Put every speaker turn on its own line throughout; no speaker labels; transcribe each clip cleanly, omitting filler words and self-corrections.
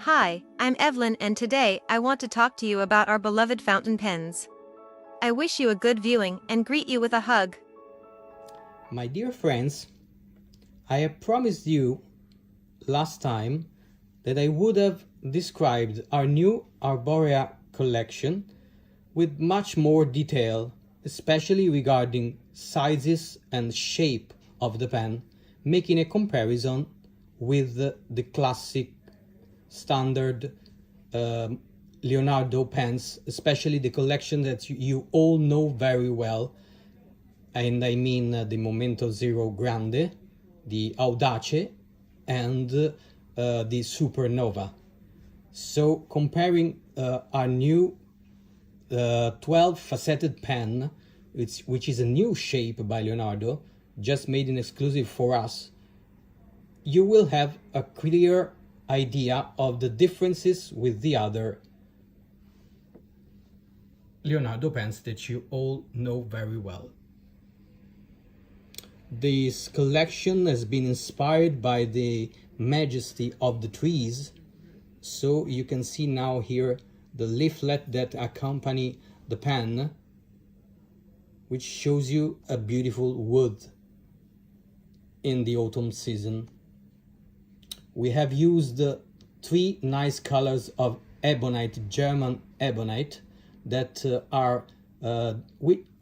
Hi, I'm Evelyn and today I want to talk to you about our beloved fountain pens. I wish you a good viewing and greet you with a hug.
My dear friends, I have promised you last time that I would have described our new Arborea collection with much more detail, especially regarding sizes and shape of the pen, making a comparison with the classic standard Leonardo pens, especially the collection that you all know very well, and I mean the Momento Zero Grande, the Audace, and the Supernova. So comparing our new 12 faceted pen, which is a new shape by Leonardo, just made in exclusive for us, you will have a clear idea of the differences with the other Leonardo pens that you all know very well. This collection has been inspired by the majesty of the trees, so you can see now here the leaflet that accompany the pen, which shows you a beautiful wood in the autumn season. We have used three nice colors of ebonite, German ebonite, that are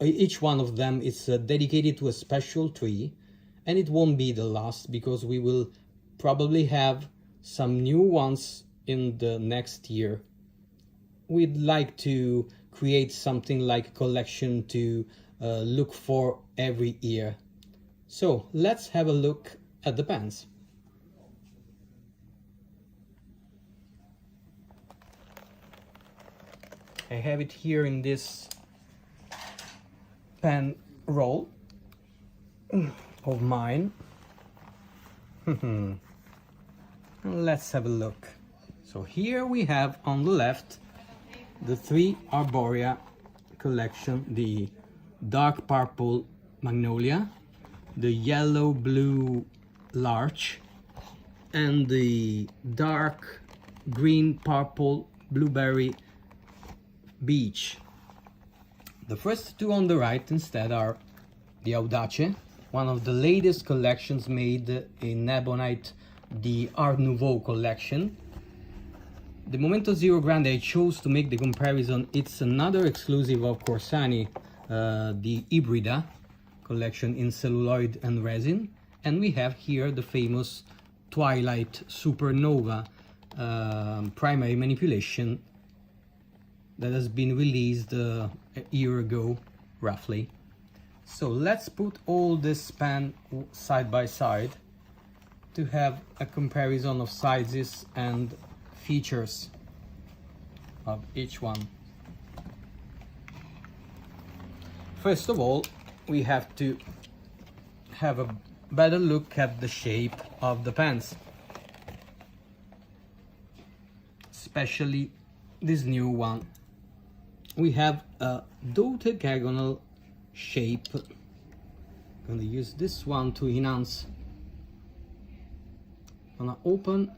each one of them is dedicated to a special tree, and it won't be the last because we will probably have some new ones in the next year. We'd like to create something like a collection to look for every year. So let's have a look at the pens. I have it here in this pen roll of mine. Let's have a look. So here we have on the left the three Arborea collection, the dark purple magnolia, the yellow blue larch, and the dark green purple blueberry beach. The first two on the right instead are the Audace, one of the latest collections made in ebonite, the Art Nouveau collection. The Momento Zero Grande I chose to make the comparison. It's another exclusive of Corsani, the Ibrida collection in celluloid and resin. And we have here the famous Twilight Supernova primary manipulation that has been released a year ago, roughly. So let's put all this pen side by side to have a comparison of sizes and features of each one. First of all, we have to have a better look at the shape of the pens, especially this new one. We have a dodecagonal shape. I'm going to use this one to enhance. I'm going to open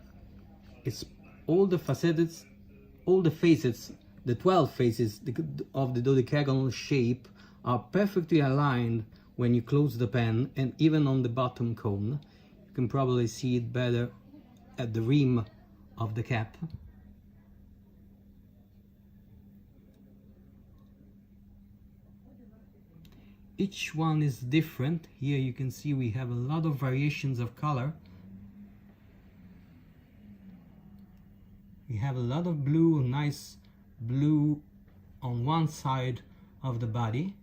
it's all the facets, all the faces, the 12 faces of the dodecagonal shape are perfectly aligned when you close the pen, and even on the bottom cone. You can probably see it better at the rim of the cap. Each one is different. Here you can see we have a lot of variations of color. We have a lot of blue, nice blue on one side of the body.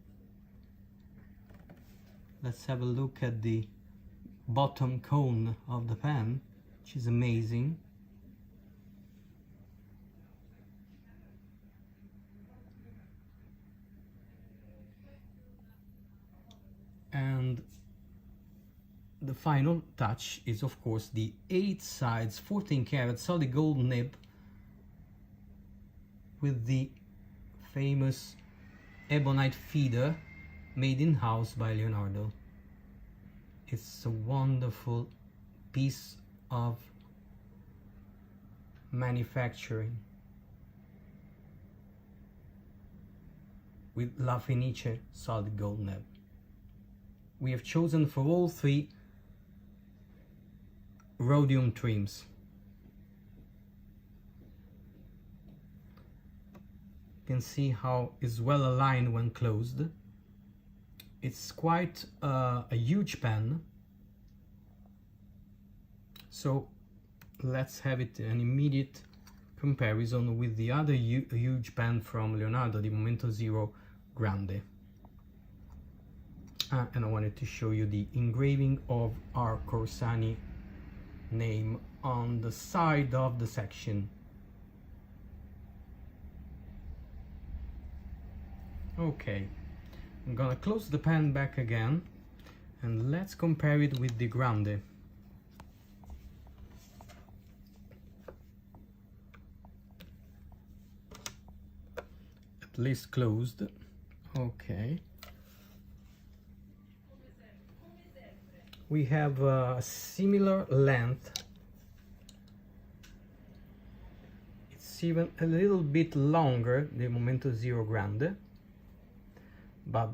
Let's have a look at the bottom cone of the pen, which is amazing. And the final touch is, of course, the 8 sides 14 karat solid gold nib with the famous ebonite feeder made in-house by Leonardo. It's a wonderful piece of manufacturing with La Fenice solid gold nib. We have chosen for all three rhodium trims. You can see how it's well aligned when closed. It's quite a huge pen, so let's have it an immediate comparison with the other huge pen from Leonardo, the Momento Zero Grande. And I wanted to show you the engraving of our Corsani name on the side of the section. Okay, I'm gonna close the pen back again and let's compare it with the Grande. At least closed. Okay. We have a similar length. It's even a little bit longer, the Momento Zero Grande, but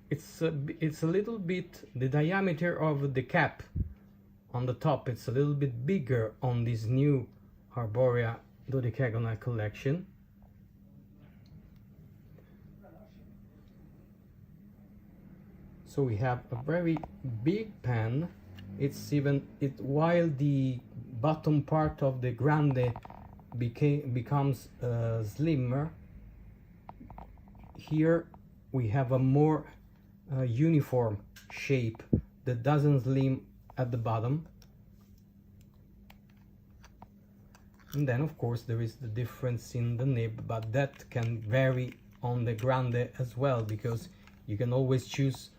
it's a little bit, the diameter of the cap on the top, it's a little bit bigger on this new Arborea dodecagonal collection. So we have a very big pen. While the bottom part of the Grande becomes slimmer, here we have a more uniform shape that doesn't slim at the bottom. And then of course there is the difference in the nib, but that can vary on the Grande as well, because you can always choose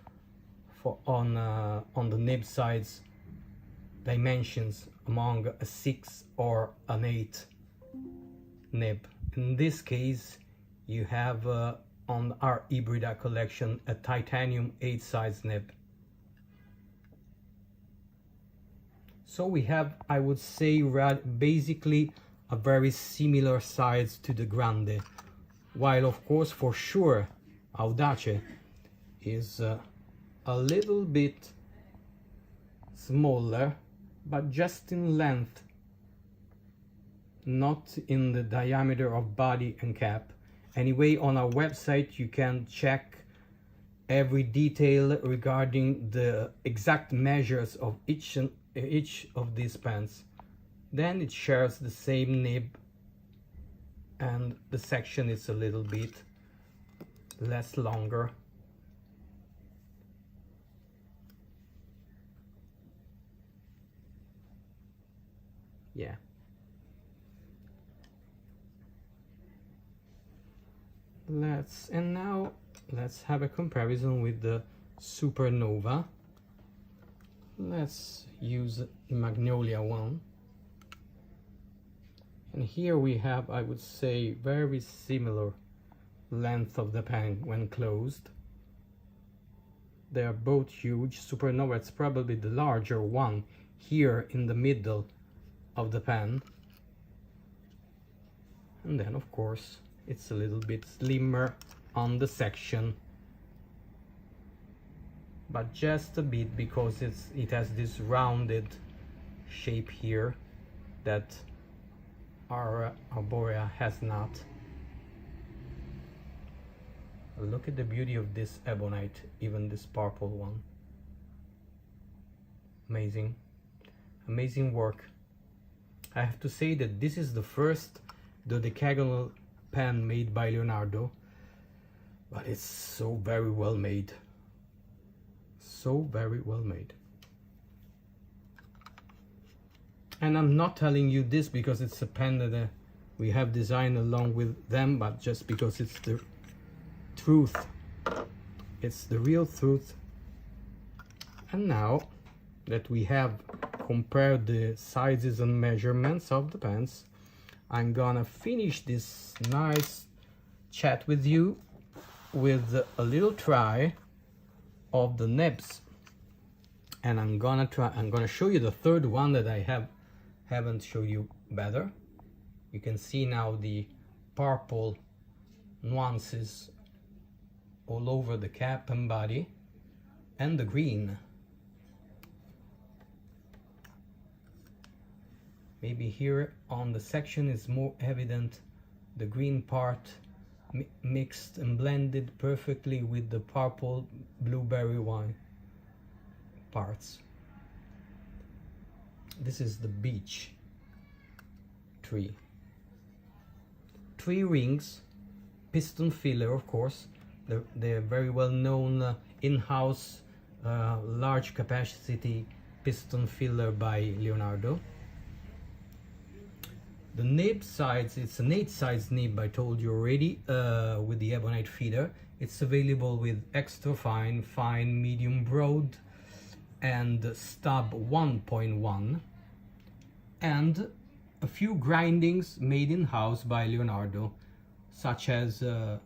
on the nib sides dimensions among a 6 or an 8 nib. In this case you have on our Ibrida collection a titanium 8 sides nib. So we have, I would say, basically a very similar size to the Grande, while of course for sure Audace is a little bit smaller, but just in length, not in the diameter of body and cap. Anyway, on our website you can check every detail regarding the exact measures of each of these pens. Then it shares the same nib, and the section is a little bit less longer. Yeah. Now let's have a comparison with the Supernova. Let's use the Magnolia one. And here we have, I would say, very similar length of the pen when closed. They are both huge. Supernova, it's probably the larger one here in the middle of the pen, and then of course it's a little bit slimmer on the section, but just a bit, because it has this rounded shape here that our Arborea has not. Look at the beauty of this ebonite, even this purple one. Amazing, amazing work. I have to say that this is the first dodecagonal pen made by Leonardo, but it's so very well made. So very well made. And I'm not telling you this because it's a pen that we have designed along with them, but just because it's the truth. It's the real truth. And now that we have compared the sizes and measurements of the pens, I'm gonna finish this nice chat with you with a little try of the nibs. And I'm gonna show you the third one that I haven't shown you better. You can see now the purple nuances all over the cap and body, and the green. Maybe here on the section is more evident, the green part mixed and blended perfectly with the purple blueberry wine parts. This is the beech tree. 3 rings, piston filler, of course. They're very well known in-house large capacity piston filler by Leonardo. The nib sides, it's an 8 size nib, I told you already, with the ebonite feeder. It's available with extra fine, fine, medium, broad, and stub 1.1, and a few grindings made in-house by Leonardo, such as a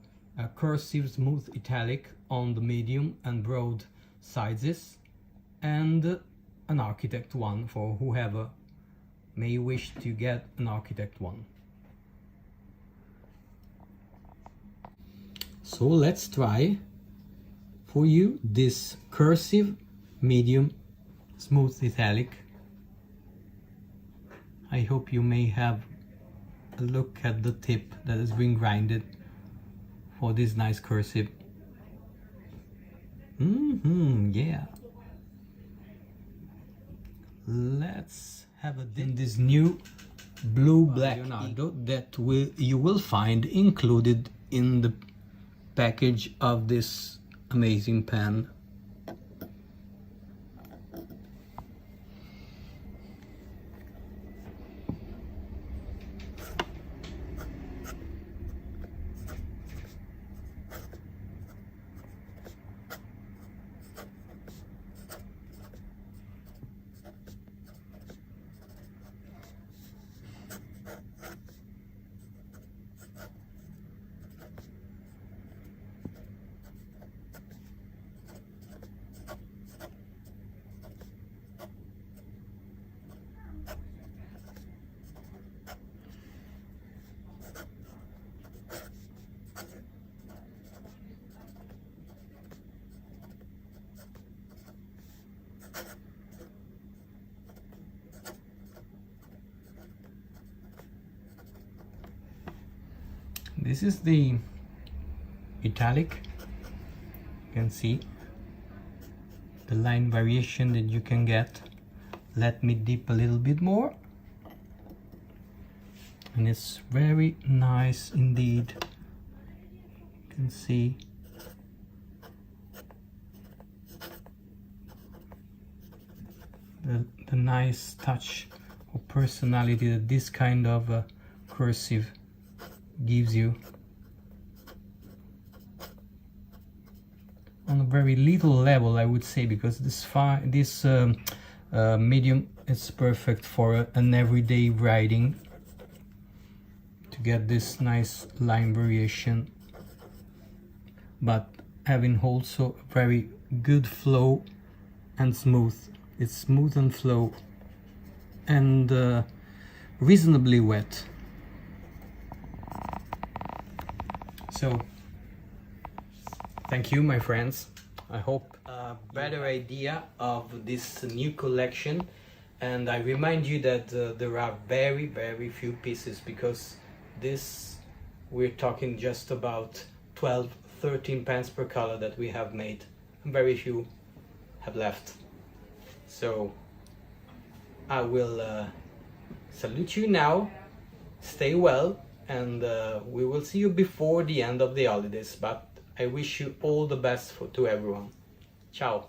cursive smooth italic on the medium and broad sizes, and an architect one for whoever may wish to get an architect one. So let's try for you this cursive medium smooth italic. I hope you may have a look at the tip that has been grinded for this nice cursive. Yeah. Let's have a in this new blue black Leonardo that you will find included in the package of this amazing pen. This is the italic. You can see the line variation that you can get. Let me dip a little bit more, and it's very nice indeed. You can see the nice touch of personality that this kind of cursive gives you. On a very little level, I would say, because this medium is perfect for an everyday writing, to get this nice line variation, but having also a very good flow and smooth. It's smooth and flow and reasonably wet. So thank you, my friends. I hope a better idea of this new collection, and I remind you that there are very few pieces, because this, we're talking just about 12-13 pens per color that we have made, and very few have left. So I will salute you now. Stay well, and we will see you before the end of the holidays, but I wish you all the best to everyone. Ciao.